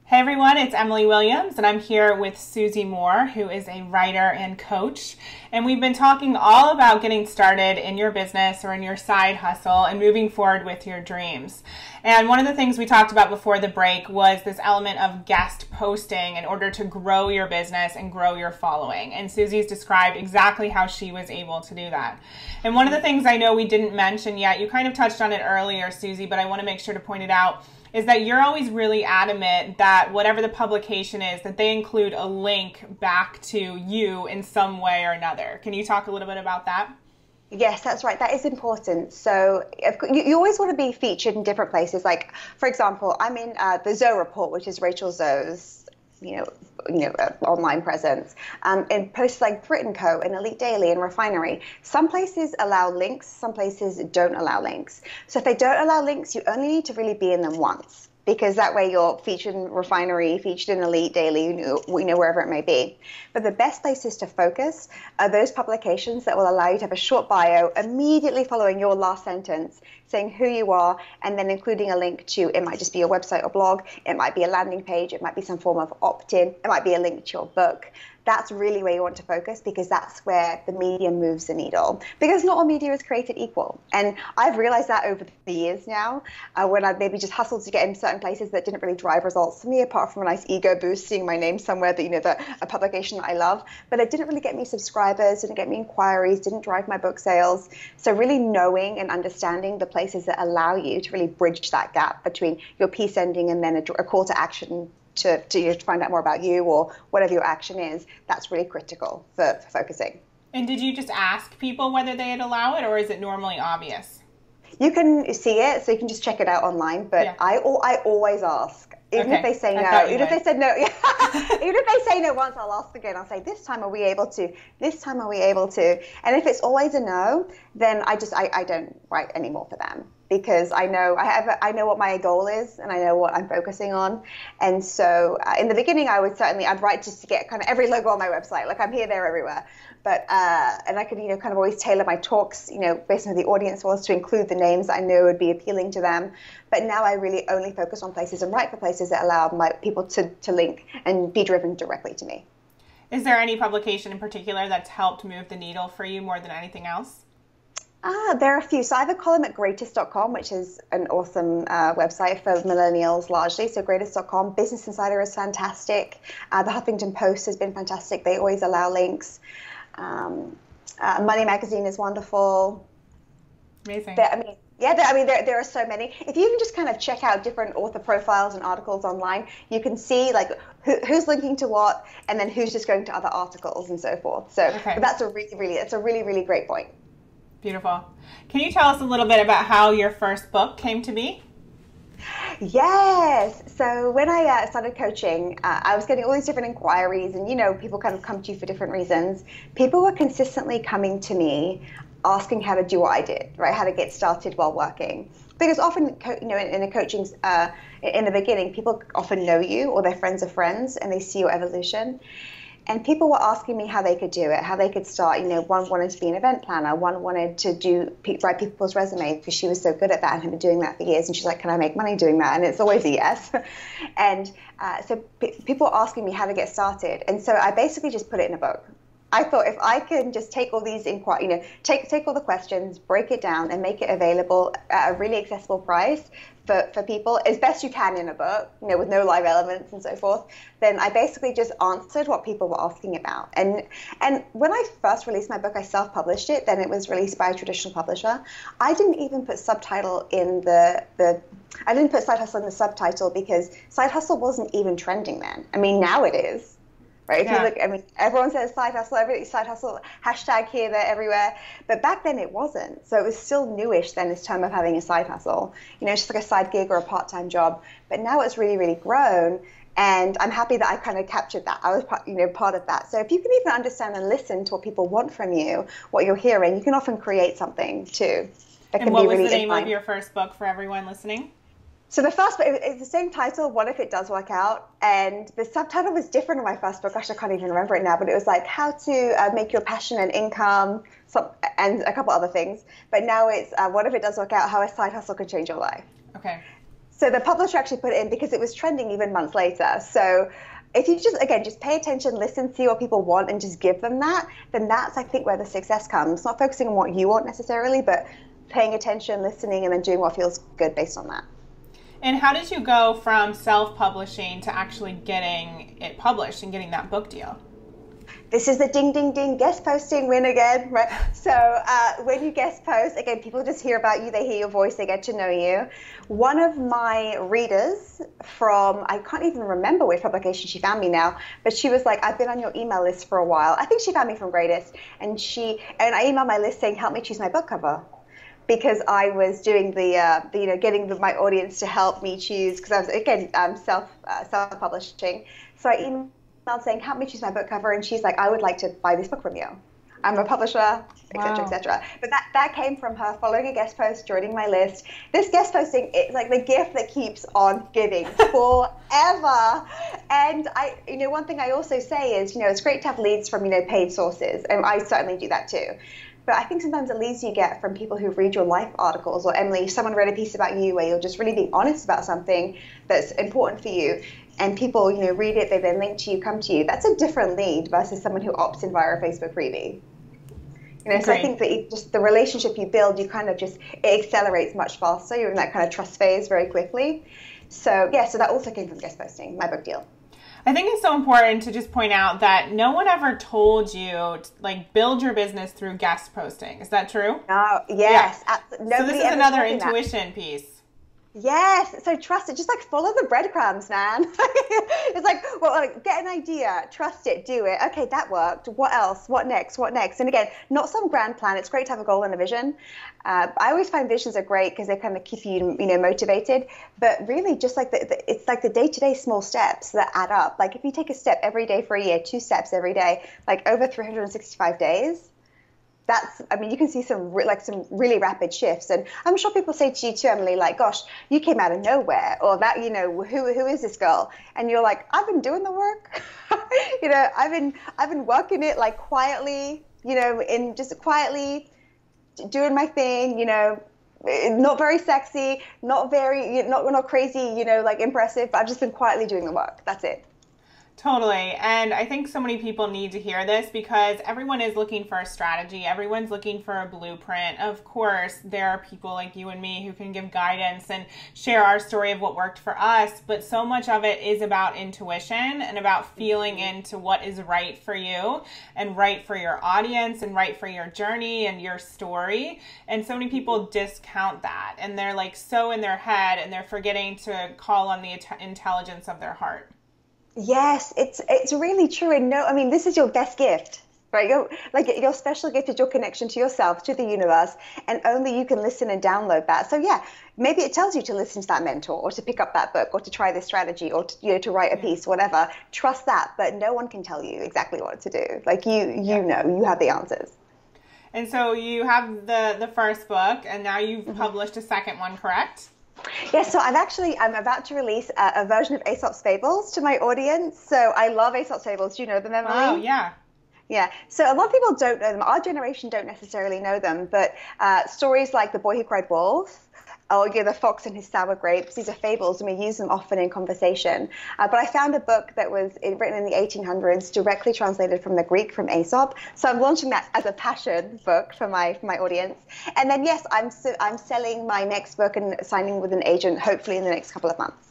Hey everyone, it's Emily Williams, and I'm here with Susie Moore, who is a writer and coach. And we've been talking all about getting started in your business or in your side hustle and moving forward with your dreams. And one of the things we talked about before the break was this element of guest posting in order to grow your business and grow your following. And Susie's described exactly how she was able to do that. And one of the things I know we didn't mention yet, you kind of touched on it earlier, Susie, but I want to make sure to point it out, is that you're always really adamant that whatever the publication is, that they include a link back to you in some way or another. Can you talk a little bit about that? Yes, that's right. That is important. So you always want to be featured in different places. Like, for example, I'm in the Zoe Report, which is Rachel Zoe's online presence, in places like Brit & Co. and Elite Daily and Refinery. Some places allow links, some places don't allow links. So if they don't allow links, you only need to really be in them once, because that way you're featured in Refinery, featured in Elite Daily, wherever it may be. But the best places to focus are those publications that will allow you to have a short bio immediately following your last sentence, saying who you are, and then including a link to, it might just be your website or blog, it might be a landing page, it might be some form of opt-in, it might be a link to your book. That's really where you want to focus, because that's where the media moves the needle. Because not all media is created equal. And I've realized that over the years now, when I've maybe just hustled to get in certain places that didn't really drive results for me, apart from a nice ego boost, seeing my name somewhere that, a publication that I love. But it didn't really get me subscribers, didn't get me inquiries, didn't drive my book sales. So really knowing and understanding the places that allow you to really bridge that gap between your piece ending and then a call to action to find out more about you or whatever your action is, that's really critical for focusing. And did you just ask people whether they'd allow it, or is it normally obvious? You can see it, so you can just check it out online, but yeah. I always ask. Even if they say no, even if they said no, even if they say no once, I'll ask again. I'll say, this time are we able to? This time are we able to? And if it's always a no, then I don't write anymore for them, because I know what my goal is and I know what I'm focusing on. And so in the beginning, I'd write just to get kind of every logo on my website, like I'm here, there, everywhere. But and I could kind of always tailor my talks based on who the audience was, to include the names that I knew would be appealing to them. But now I really only focus on places and write for places that allow my people to link and be driven directly to me. Is there any publication in particular that's helped move the needle for you more than anything else? There are a few. So I have a column at greatest.com, which is an awesome website for millennials largely. So greatest.com. Business Insider is fantastic. The Huffington Post has been fantastic. They always allow links. Money Magazine is wonderful. Amazing. There are so many. If you can just kind of check out different author profiles and articles online, you can see like who's linking to what, and then who's just going to other articles and so forth. So that's a really great point. Beautiful. Can you tell us a little bit about how your first book came to be? Yes. So when I started coaching, I was getting all these different inquiries, and people kind of come to you for different reasons. People were consistently coming to me asking how to do what I did, right? How to get started while working. Because often, in a coaching, in the beginning, people often know you or they're friends of friends, and they see your evolution. And people were asking me how they could do it, how they could start. One wanted to be an event planner, one wanted to write people's resumes, because she was so good at that and had been doing that for years. And she's like, can I make money doing that? And it's always a yes. And so people were asking me how to get started. And so I basically just put it in a book. I thought, if I can just take all these take all the questions, break it down, and make it available at a really accessible price for people as best you can in a book, with no live elements and so forth, then I basically just answered what people were asking about. And when I first released my book, I self-published it. Then it was released by a traditional publisher. I didn't even put subtitle in I didn't put Side Hustle in the subtitle, because Side Hustle wasn't even trending then. I mean, now it is. Right? If you look, everyone says side hustle, hashtag here, there, everywhere. But back then it wasn't. So it was still newish then, this term of having a side hustle. It's just like a side gig or a part-time job. But now it's really, really grown. And I'm happy that I kind of captured that. I was part of that. So if you can even understand and listen to what people want from you, what you're hearing, you can often create something too. And what was the name of your first book for everyone listening? So the first book, it's the same title, What If It Does Work Out? And the subtitle was different in my first book. Actually, I can't even remember it now, but it was like how to make your passion and income, and a couple other things. But now it's What If It Does Work Out? How a Side Hustle Can Change Your Life. Okay. So the publisher actually put it in because it was trending even months later. So if you just pay attention, listen, see what people want, and just give them that, then that's, I think, where the success comes. Not focusing on what you want necessarily, but paying attention, listening, and then doing what feels good based on that. And how did you go from self-publishing to actually getting it published and getting that book deal? This is the ding, ding, ding, guest posting win again, right? So when you guest post, again, people just hear about you, they hear your voice, they get to know you. One of my readers from, I can't even remember which publication she found me now, but she was like, I've been on your email list for a while. I think she found me from Greatest. And I emailed my list saying, help me choose my book cover. Because I was doing getting my audience to help me choose, because I was, again, self-publishing. So I emailed saying, help me choose my book cover. And she's like, I would like to buy this book from you. I'm a publisher, etc., Wow. etc. But that came from her following a guest post, joining my list. This guest posting, it's like the gift that keeps on giving forever. And one thing I also say is, it's great to have leads from, paid sources. And I certainly do that too. But I think sometimes the leads you get from people who read your life articles, or Emily, someone read a piece about you where you're just really being honest about something that's important for you, and people, read it, they then link to you, come to you. That's a different lead versus someone who opts in via a Facebook freebie. So I think that just the relationship you build, it accelerates much faster. You're in that kind of trust phase very quickly. So so that also came from guest posting, my book deal. I think it's so important to just point out that no one ever told you to, build your business through guest posting. Is that true? No, yes. Yeah. So this is another intuition piece. Yes, so trust it. Just follow the breadcrumbs, man. It's get an idea, trust it, do it. Okay, that worked. What else? What next? What next? And again, not some grand plan. It's great to have a goal and a vision. I always find visions are great because they kind of keep you, motivated. But really, just it's like the day-to-day small steps that add up. Like if you take a step every day for a year, 2 steps every day, over 365 days. You can see some really rapid shifts. And I'm sure people say to you too, Emily, gosh, you came out of nowhere, or that, who is this girl? And you're like, I've been doing the work. I've been working it quietly, quietly doing my thing, not very sexy, not very, not crazy, impressive, but I've just been quietly doing the work. That's it. Totally. And I think so many people need to hear this because everyone is looking for a strategy. Everyone's looking for a blueprint. Of course, there are people like you and me who can give guidance and share our story of what worked for us. But so much of it is about intuition and about feeling into what is right for you and right for your audience and right for your journey and your story. And so many people discount that. And they're so in their head and they're forgetting to call on the intelligence of their heart. Yes, it's really true. And this is your best gift, right? Your special gift is your connection to yourself, to the universe, and only you can listen and download that. So maybe it tells you to listen to that mentor or to pick up that book or to try this strategy or to write a piece, whatever. Trust that, but no one can tell you exactly what to do. You have the answers. And so you have the first book, and now you've published a second one, correct? Yes, so I'm about to release a version of Aesop's Fables to my audience. So I love Aesop's Fables. Do you know them, Emily? Oh, yeah. Yeah, so a lot of people don't know them. Our generation don't necessarily know them, but stories like The Boy Who Cried Wolf, or The Fox and His Sour Grapes, these are fables, and we use them often in conversation. But I found a book that was written in the 1800s, directly translated from the Greek, from Aesop. So I'm launching that as a passion book for my audience. And then, yes, I'm selling my next book and signing with an agent, hopefully in the next couple of months.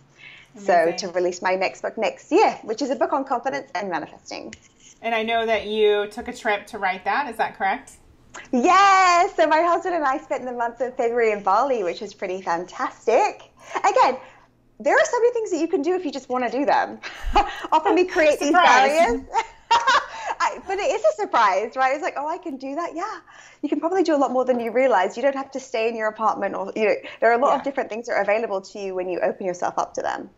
Amazing. So to release my next book next year, which is a book on confidence and manifesting. And I know that you took a trip to write that. Is that correct? Yes. So my husband and I spent the month of February in Bali, which was pretty fantastic. Again, there are so many things that you can do if you just want to do them. Often we create these barriers. But it is a surprise, right? It's I can do that. Yeah. You can probably do a lot more than you realize. You don't have to stay in your apartment, or there are a lot of different things that are available to you when you open yourself up to them.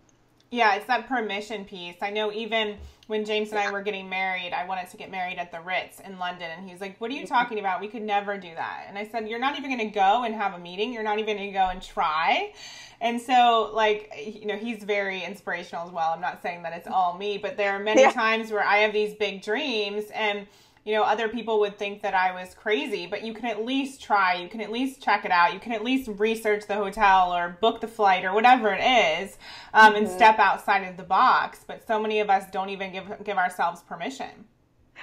Yeah, it's that permission piece. I know even when James and I were getting married, I wanted to get married at the Ritz in London. And he's like, what are you talking about? We could never do that. And I said, you're not even going to go and have a meeting. You're not even going to go and try. And so, he's very inspirational as well. I'm not saying that it's all me, but there are many times where I have these big dreams and other people would think that I was crazy, but you can at least try. You can at least check it out. You can at least research the hotel or book the flight or whatever it is, and step outside of the box. But so many of us don't even give ourselves permission.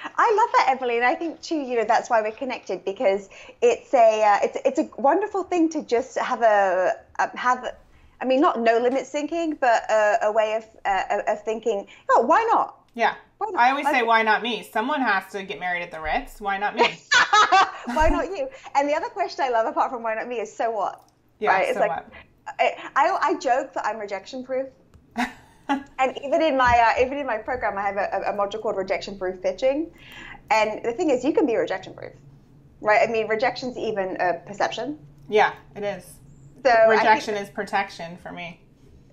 I love that, Emily, and I think too, that's why we're connected, because it's a wonderful thing to just have not no limits thinking, but a way of thinking. Oh, why not? Yeah. I always say, why not me? Someone has to get married at the Ritz. Why not me? Why not you? And the other question I love, apart from why not me, is so what? Yeah, right? It's what? I joke that I'm rejection proof. And even in my program, I have a module called rejection proof pitching. And the thing is, you can be rejection proof, right? Rejection's even a perception. Yeah, it is. So rejection is protection for me.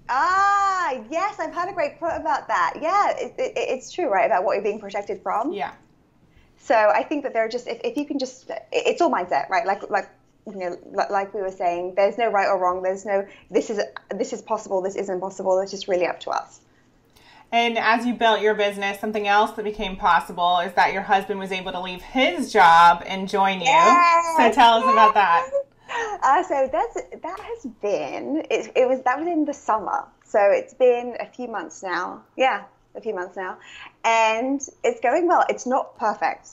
Ah, yes, I've heard a great quote about that. Yeah, it's true, right, about what you're being protected from. Yeah. So I think that there are just, if you can just, it's all mindset, right? Like we were saying, there's no right or wrong. There's no, this is possible, this isn't possible. It's just really up to us. And as you built your business, something else that became possible is that your husband was able to leave his job and join you. Yes, so tell us about that. So that was in the summer. So it's been a few months now. Yeah, a few months now. And it's going well. It's not perfect.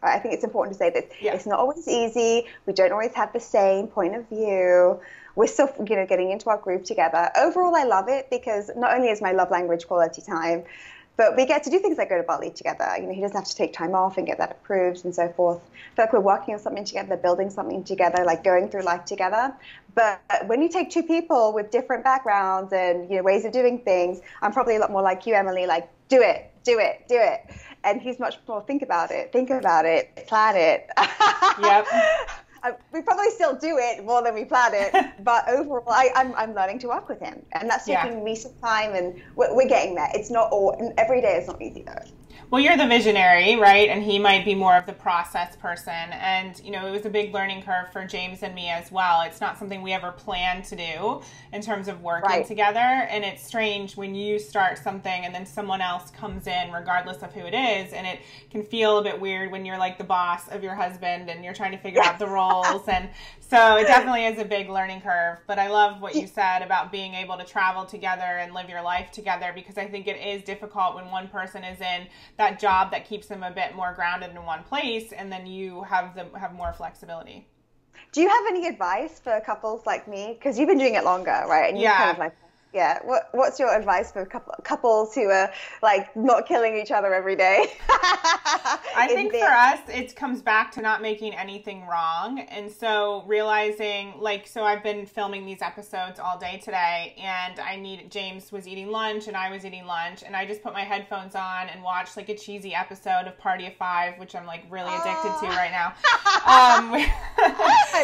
I think it's important to say this. Yeah. It's not always easy. We don't always have the same point of view. We're still, getting into our groove together. Overall, I love it because not only is my love language quality time, but we get to do things like go to Bali together. He doesn't have to take time off and get that approved and so forth. I feel like we're working on something together, building something together, like going through life together. But when you take two people with different backgrounds and ways of doing things, I'm probably a lot more like you, Emily, like do it. And he's much more think about it, plan it. Yep. We probably still do it more than we plan it, but overall, I'm learning to work with him, and that's taking me some time, and we're getting there. It's not every day is not easy though. Well, you're the visionary, right? And he might be more of the process person. And, it was a big learning curve for James and me as well. It's not something we ever planned to do in terms of working together. And it's strange when you start something and then someone else comes in, regardless of who it is. And it can feel a bit weird when you're like the boss of your husband and you're trying to figure out the roles. And so it definitely is a big learning curve. But I love what you said about being able to travel together and live your life together, because I think it is difficult when one person is in that job that keeps them a bit more grounded in one place, and then you have more flexibility. Do you have any advice for couples like me? Because you've been doing it longer, right? And what's your advice for couples who are like not killing each other every day? I think for us, it comes back to not making anything wrong. And so realizing, so I've been filming these episodes all day today, and James was eating lunch and I was eating lunch, and I just put my headphones on and watched like a cheesy episode of Party of Five, which I'm like really addicted to right now. I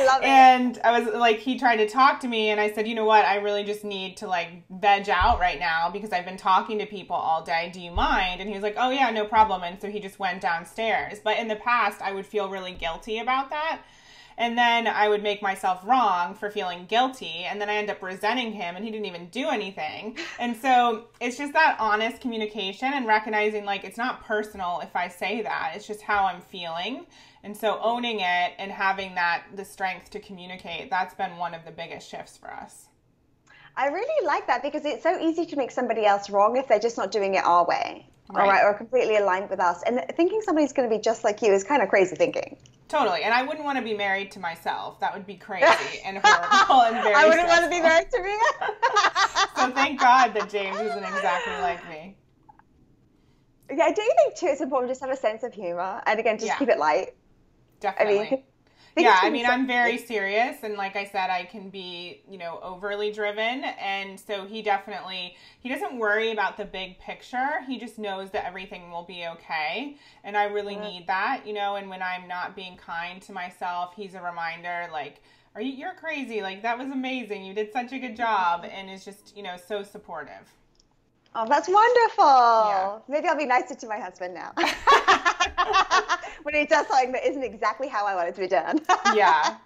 love it. And I was like, he tried to talk to me, and I said, you know what? I really just need to veg out right now because I've been talking to people all day. Do you mind? And he was like, oh yeah, no problem. And so he just went downstairs. But in the past, I would feel really guilty about that. And then I would make myself wrong for feeling guilty. And then I end up resenting him, and he didn't even do anything. And so it's just that honest communication and recognizing it's not personal if I say that. It's just how I'm feeling. And so owning it and having the strength to communicate, that's been one of the biggest shifts for us. I really like that, because it's so easy to make somebody else wrong if they're just not doing it our way, or completely aligned with us. And thinking somebody's going to be just like you is kind of crazy thinking. Totally. And I wouldn't want to be married to myself. That would be crazy and horrible and very I wouldn't stressful. want to be married to me. So thank God that James isn't exactly like me. Yeah, do you think too it's important to just have a sense of humor, and again, just keep it light? Definitely. I'm very serious, and like I said, I can be, overly driven, and so he doesn't worry about the big picture. He just knows that everything will be okay, and I really need that, and when I'm not being kind to myself, he's a reminder, you're crazy, that was amazing, you did such a good job, and is just, so supportive. Oh, that's wonderful. Yeah. Maybe I'll be nicer to my husband now. When he does something that isn't exactly how I want it to be done. Yeah,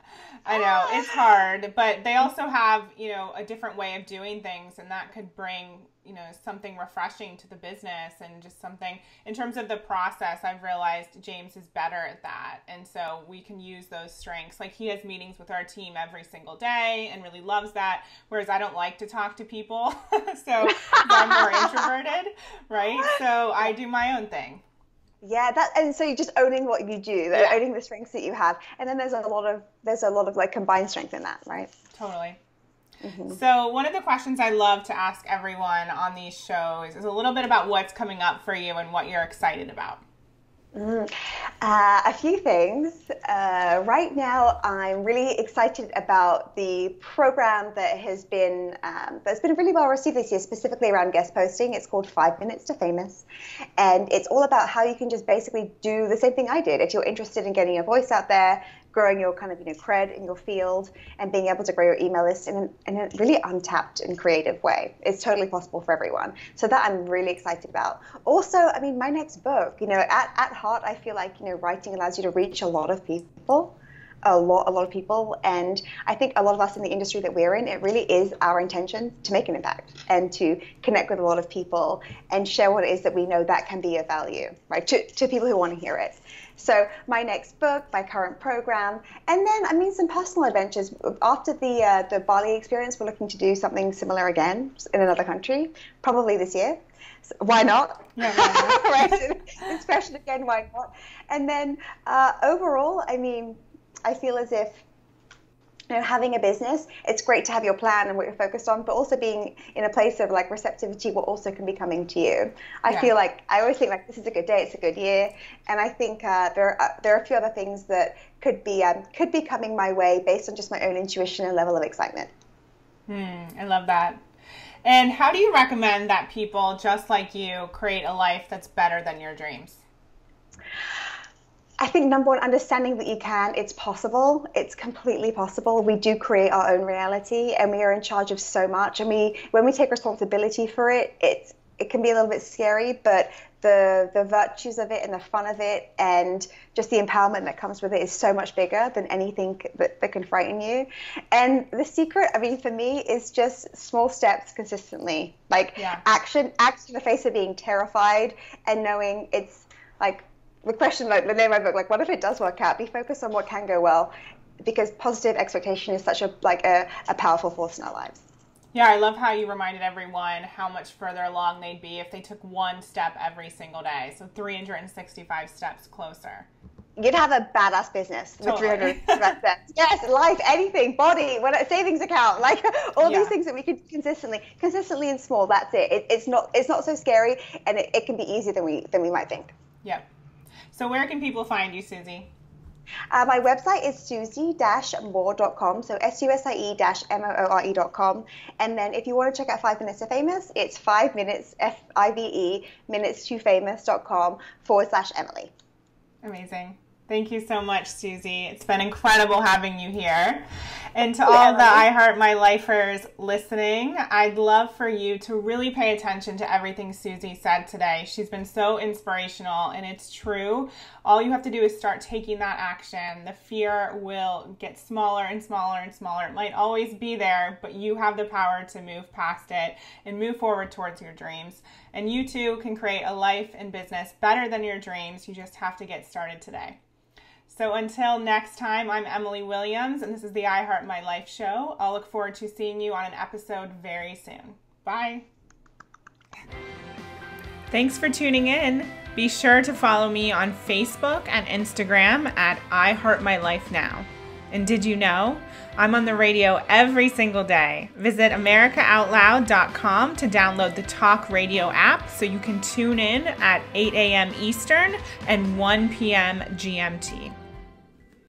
I know. It's hard. But they also have, a different way of doing things. And that could bring, something refreshing to the business, and just something in terms of the process. I've realized James is better at that. And so we can use those strengths. He has meetings with our team every single day and really loves that. Whereas I don't like to talk to people. So I'm more introverted, right? So I do my own thing. Yeah, and so you're just owning what you do, owning the strengths that you have, and then there's a lot of combined strength in that, right? Totally. Mm-hmm. So one of the questions I love to ask everyone on these shows is a little bit about what's coming up for you and what you're excited about. A few things. Right now, I'm really excited about the program that has been that's been really well received this year, specifically around guest posting. It's called 5 Minutes to Famous, and it's all about how you can just basically do the same thing I did. If you're interested in getting your voice out there, growing your kind of, cred in your field and being able to grow your email list in a really untapped and creative way. It's totally possible for everyone. So that I'm really excited about. Also, I mean, my next book, at heart, I feel like, writing allows you to reach a lot of people. A lot of people, and I think a lot of us in the industry that we're in, it really is our intention to make an impact and to connect with a lot of people and share what it is that we know that can be of value, right, to people who want to hear it. So my next book, my current program, and then some personal adventures. After the Bali experience, we're looking to do something similar again in another country, probably this year. So why not? Yeah, why not? Right? Expression again, why not? And then overall, I feel as if having a business, it's great to have your plan and what you're focused on, but also being in a place of like receptivity, what also can be coming to you. I feel like I always think like this is a good day, it's a good year, and I think there are a few other things that could be coming my way based on just my own intuition and level of excitement. I love that. And how do you recommend that people just like you create a life that's better than your dreams? I think number one, understanding that you can, it's possible. It's completely possible. We do create our own reality and we are in charge of so much. And when we take responsibility for it, it can be a little bit scary, but the virtues of it and the fun of it and just the empowerment that comes with it is so much bigger than anything that can frighten you. And the secret, for me, is just small steps consistently. Action in the face of being terrified and knowing it's like, the question, like the name of my book, like, what if it does work out? Be focused on what can go well, because positive expectation is such a powerful force in our lives. Yeah, I love how you reminded everyone how much further along they'd be if they took one step every single day. So 365 steps closer. You'd have a badass business with 365 steps. Yes, life, anything, body, savings account, like all these things that we could consistently and small. That's it. It's not so scary, and it can be easier than we might think. Yep. So where can people find you, Susie? My website is susie-moore.com, so susie-moore.com. And then if you want to check out 5 Minutes to Famous, it's 5 minutes, FIVE, minutes to famous.com/Emily. Amazing. Thank you so much, Susie. It's been incredible having you here. And to all the I Heart My Lifers listening, I'd love for you to really pay attention to everything Susie said today. She's been so inspirational, and it's true. All you have to do is start taking that action. The fear will get smaller and smaller and smaller. It might always be there, but you have the power to move past it and move forward towards your dreams. And you too can create a life and business better than your dreams. You just have to get started today. So until next time, I'm Emily Williams, and this is the I Heart My Life show. I'll look forward to seeing you on an episode very soon. Bye. Thanks for tuning in. Be sure to follow me on Facebook and Instagram at I Heart My Life Now. And did you know? I'm on the radio every single day. Visit americaoutloud.com to download the Talk Radio app so you can tune in at 8 a.m. Eastern and 1 p.m. GMT.